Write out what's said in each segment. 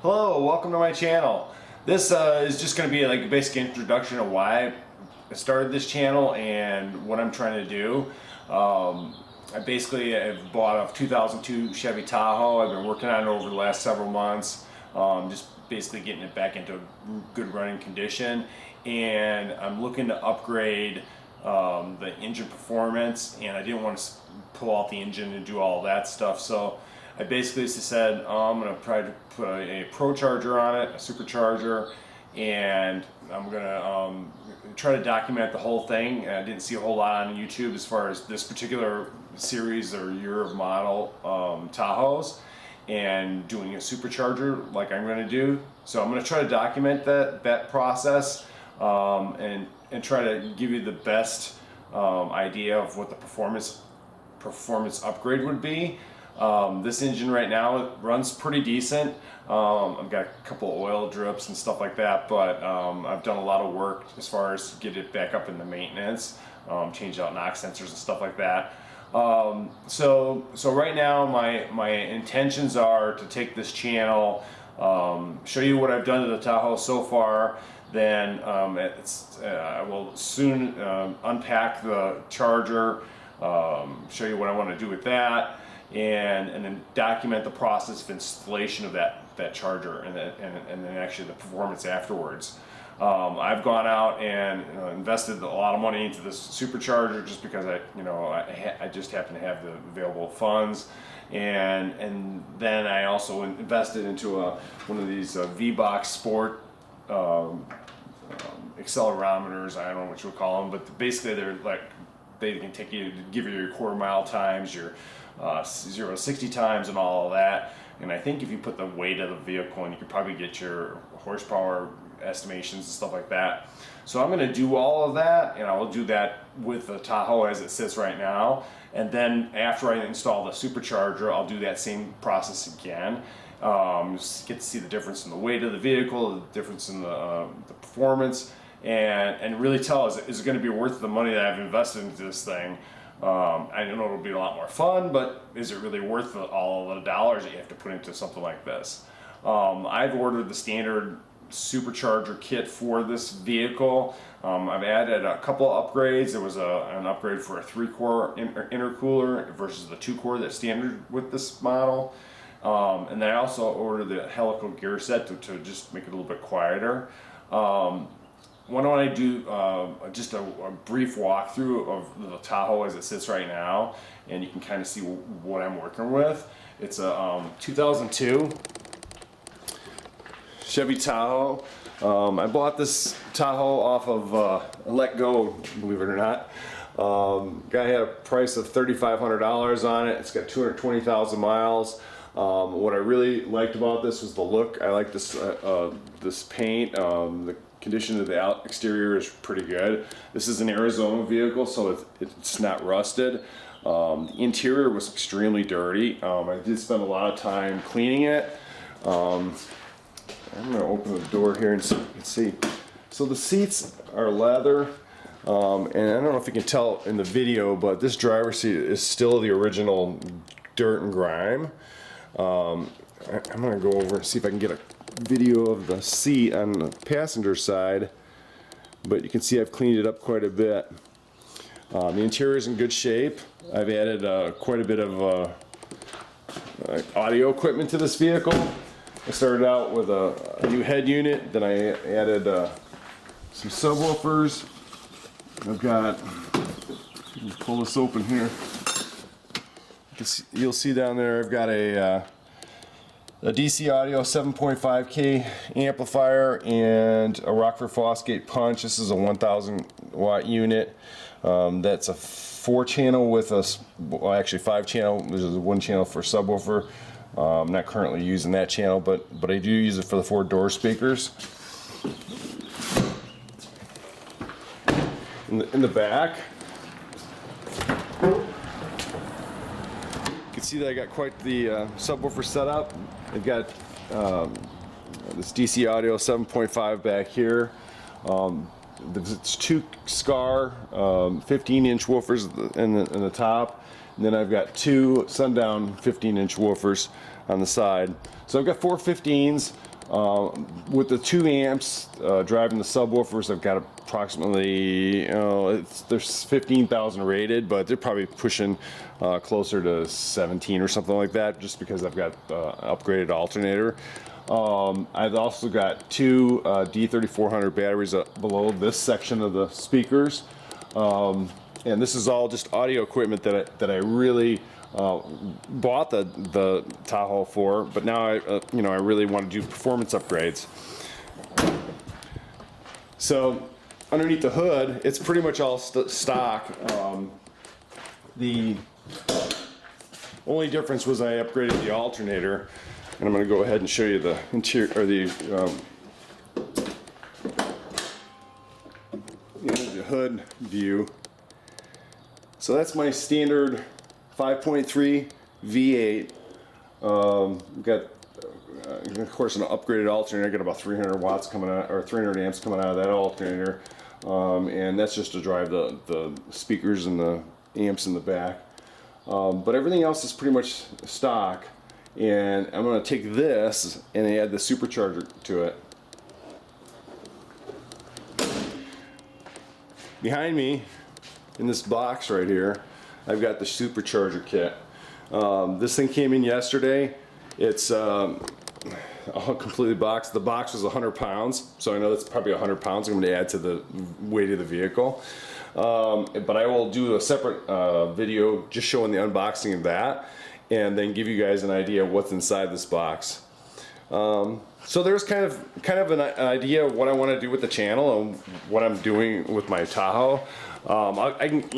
Hello, welcome to my channel. This is just going to be like a basic introduction of why I started this channel and what I'm trying to do. I basically have bought a 2002 Chevy Tahoe. I've been working on it over the last several months, just basically getting it back into good running condition, and I'm looking to upgrade the engine performance, and I didn't want to pull out the engine and do all that stuff, so I basically just said, I'm going to try to put a Procharger on it, a Supercharger, and I'm going to try to document the whole thing. I didn't see a whole lot on YouTube as far as this particular series or year of model Tahoes, and doing a Supercharger like I'm going to do. So I'm going to try to document that process and try to give you the best idea of what the performance upgrade would be. This engine right now runs pretty decent. I've got a couple of oil drips and stuff like that, but I've done a lot of work as far as get it back up in the maintenance, change out NOx sensors and stuff like that. So right now my intentions are to take this channel, show you what I've done to the Tahoe so far. Then I will soon unpack the Charger, show you what I want to do with that, and then document the process of installation of that Charger, and then actually the performance afterwards. I've gone out and invested a lot of money into this Supercharger just because I just happen to have the available funds, and then I also invested into one of these V-Box Sport accelerometers. I don't know what you would call them, but basically they're like, they can take you, give you your quarter mile times, your 0 to 60 times, and all of that. And I think if you put the weight of the vehicle in, you could probably get your horsepower estimations and stuff like that. So I'm going to do all of that, and I will do that with the Tahoe as it sits right now. And then after I install the Supercharger, I'll do that same process again. Just get to see the difference in the weight of the vehicle, the difference in the performance, and really tell, is it going to be worth the money that I've invested into this thing? I know it'll be a lot more fun, but is it really worth all of the dollars that you have to put into something like this? I've ordered the standard Supercharger kit for this vehicle. I've added a couple upgrades. There was an upgrade for a 3-core intercooler versus the 2-core that's standard with this model. And then I also ordered the helical gear set to just make it a little bit quieter. Why don't I do just a brief walkthrough of the Tahoe as it sits right now, and you can kind of see what I'm working with. It's a 2002 Chevy Tahoe. I bought this Tahoe off of Let Go, believe it or not. Guy had a price of $3,500 on it. It's got 220,000 miles. What I really liked about this was the look. I like this this paint. The condition of the exterior is pretty good. This is an Arizona vehicle, so it's not rusted. The interior was extremely dirty. I did spend a lot of time cleaning it. I'm going to open the door here and so you can see. So the seats are leather, and I don't know if you can tell in the video, but this driver's seat is still the original dirt and grime. I'm going to go over and see if I can get a video of the seat on the passenger side, but you can see I've cleaned it up quite a bit. The interior is in good shape. I've added quite a bit of audio equipment to this vehicle. I started out with a new head unit, then I added some subwoofers. I've got, let me pull this open here. You'll see down there I've got a DC audio 7.5K amplifier and a Rockford Fosgate punch. This is a 1000 watt unit. That's a 4-channel with well, actually 5-channel. There's a 1-channel for subwoofer. I'm not currently using that channel, but I do use it for the 4-door speakers. In the back, you can see that I got quite the subwoofer setup. I've got this DC audio 7.5 back here. It's 2 SCAR 15-inch woofers in the top, and then I've got 2 Sundown 15-inch woofers on the side. So I've got 415s with the 2 amps driving the subwoofers. I've got approximately, there's 15,000 rated, but they're probably pushing closer to 17 or something like that, just because I've got upgraded alternator. I've also got 2 D3400 batteries below this section of the speakers. And this is all just audio equipment that I really bought the Tahoe for, but now I really want to do performance upgrades. So underneath the hood, it's pretty much all stock. The only difference was I upgraded the alternator, and I'm going to go ahead and show you the interior, or the hood view. So that's my standard 5.3 V8. Got of course an upgraded alternator. I got about 300 watts coming out, or 300 amps coming out of that alternator, and that's just to drive the speakers and the amps in the back. But everything else is pretty much stock, and I'm going to take this and add the supercharger to it. Behind me, in this box right here, I've got the supercharger kit. This thing came in yesterday. It's completely boxed. The box was 100 pounds, so I know that's probably 100 pounds I'm going to add to the weight of the vehicle. But I will do a separate video just showing the unboxing of that, and then give you guys an idea of what's inside this box. So there's kind of an idea of what I want to do with the channel and what I'm doing with my Tahoe. I can,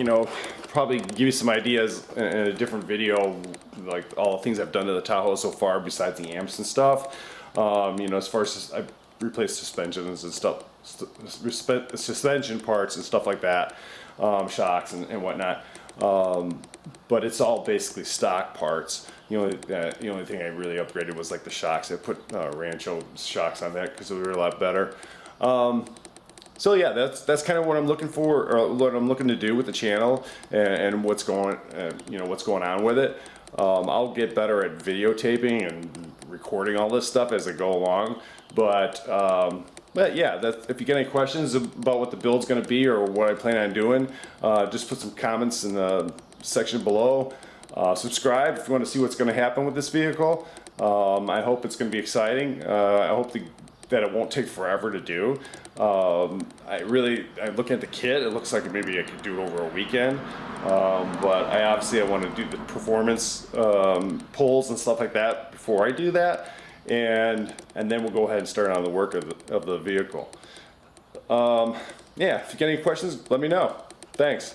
probably give you some ideas in a different video, like all the things I've done to the Tahoe so far, besides the amps and stuff. As far as I've replaced suspensions and stuff, suspension parts and stuff like that, shocks and whatnot. But it's all basically stock parts. The only thing I really upgraded was like the shocks. I put Rancho shocks on that because they were a lot better. So yeah, that's kind of what I'm looking for, or what I'm looking to do with the channel, and what's going on with it. I'll get better at videotaping and recording all this stuff as I go along. But yeah, if you get any questions about what the build's going to be or what I plan on doing, just put some comments in the section below. Subscribe if you want to see what's going to happen with this vehicle. I hope it's going to be exciting. I hope that it won't take forever to do. I look at the kit, it looks like maybe I could do it over a weekend. But I want to do the performance pulls and stuff like that before I do that. And then we'll go ahead and start on the work of the vehicle. Yeah, if you get any questions, let me know. Thanks.